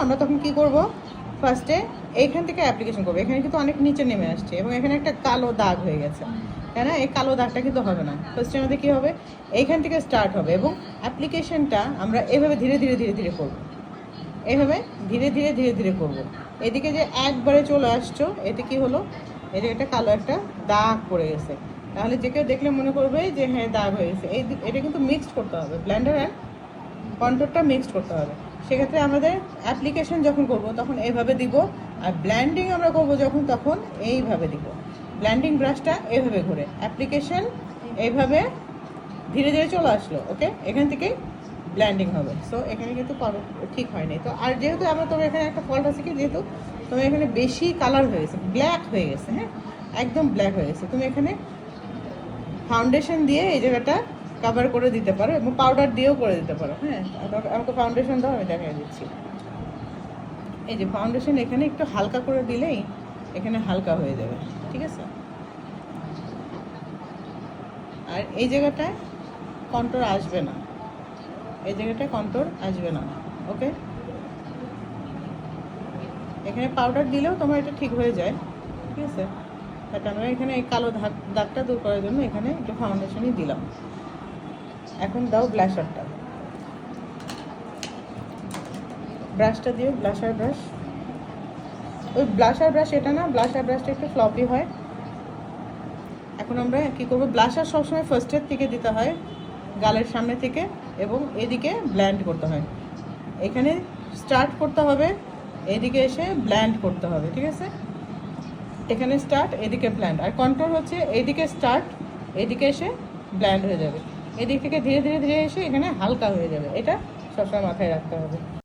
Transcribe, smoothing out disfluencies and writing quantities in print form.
আমরা তখন কি করব, ফার্স্টে এইখান থেকে অ্যাপ্লিকেশন করবো। এখানে কিন্তু অনেক নিচে নেমে আসছে এবং এখানে একটা কালো দাগ হয়ে গেছে, তাই না? এই কালো দাগটা কিন্তু হবে না। ফার্স্টে আমাদের কী হবে, এইখান থেকে স্টার্ট হবে এবং অ্যাপ্লিকেশনটা আমরা এভাবে ধীরে ধীরে ধীরে ধীরে করবো, এইভাবে ধীরে ধীরে ধীরে ধীরে করবো। এদিকে যে একবারে চলে আসছো, এতে কি হলো, এই যে একটা কালো একটা দাগ পড়ে গেছে, তাহলে যে কেউ দেখলে মনে করবে যে হ্যাঁ দাগ হয়ে গেছে। এটা কিন্তু মিক্সড করতে হবে, ব্লেন্ডার অ্যান্ড কন্ট্রোলটা মিক্সড করতে হবে। সেক্ষেত্রে আমাদের অ্যাপ্লিকেশন যখন করব তখন এইভাবে দিব, আর ব্ল্যান্ডিং আমরা করব যখন তখন এইভাবে দিব। ব্ল্যান্ডিং ব্রাশটা এইভাবে ঘুরে, অ্যাপ্লিকেশন এইভাবে ধীরে ধীরে চলে আসলো। ওকে, এখান থেকেই ব্ল্যান্ডিং হবে। সো এখানে কিন্তু ঠিক হয়নি। তো আর যেহেতু আমরা তোমার এখানে একটা ফল্ট আছে কি, যেহেতু তোমার এখানে বেশি কালার হয়ে গেছে, ব্ল্যাক হয়ে গেছে, হ্যাঁ একদম ব্ল্যাক হয়ে গেছে, তুমি এখানে ফাউন্ডেশন দিয়ে এই জায়গাটা কভার করে দিতে পারো এবং পাউডার দিয়েও করে দিতে পারো। হ্যাঁ, আমাকে ফাউন্ডেশন দাও, আমি দেখাই দিচ্ছি। এই যে ফাউন্ডেশন এখানে একটু হালকা করে দিলেই এখানে হালকা হয়ে যাবে, ঠিক আছে? আর এই জায়গাটায় কন্ট্রোল আসবে না, এই জায়গাটায় কন্ট্রোল আসবে না। ওকে, এখানে পাউডার দিলেও তোমার এটা ঠিক হয়ে যায়, ঠিক আছে? বাট আমরা এখানে এই কালো দাগটা দূর করার জন্য এখানে একটু ফাউন্ডেশনই দিলাম। এখন দাও ব্লাশারটা, ব্রাশটা দিও, ব্লাশার ব্রাশ। ওই ব্লাশার ব্রাশ এটা না, ব্লাশার ব্রাশটা একটু ফ্লপি হয়। এখন আমরা কী করবো, ব্লাশার সবসময় ফার্স্টের থেকে দিতে হয়, গালের সামনে থেকে, এবং এদিকে ব্ল্যান্ড করতে হয়। এখানে স্টার্ট করতে হবে, এদিকে এসে ব্ল্যান্ড করতে হবে, ঠিক আছে? এখানে স্টার্ট, এদিকে ব্ল্যান্ড, আর কন্ট্রোল হচ্ছে এইদিকে স্টার্ট, এদিকে এসে ব্ল্যান্ড হয়ে যাবে, এদিক থেকে ধীরে ধীরে ধীরে এসে এখানে হালকা হয়ে যাবে। এটা সবসময় মাথায় রাখতে হবে।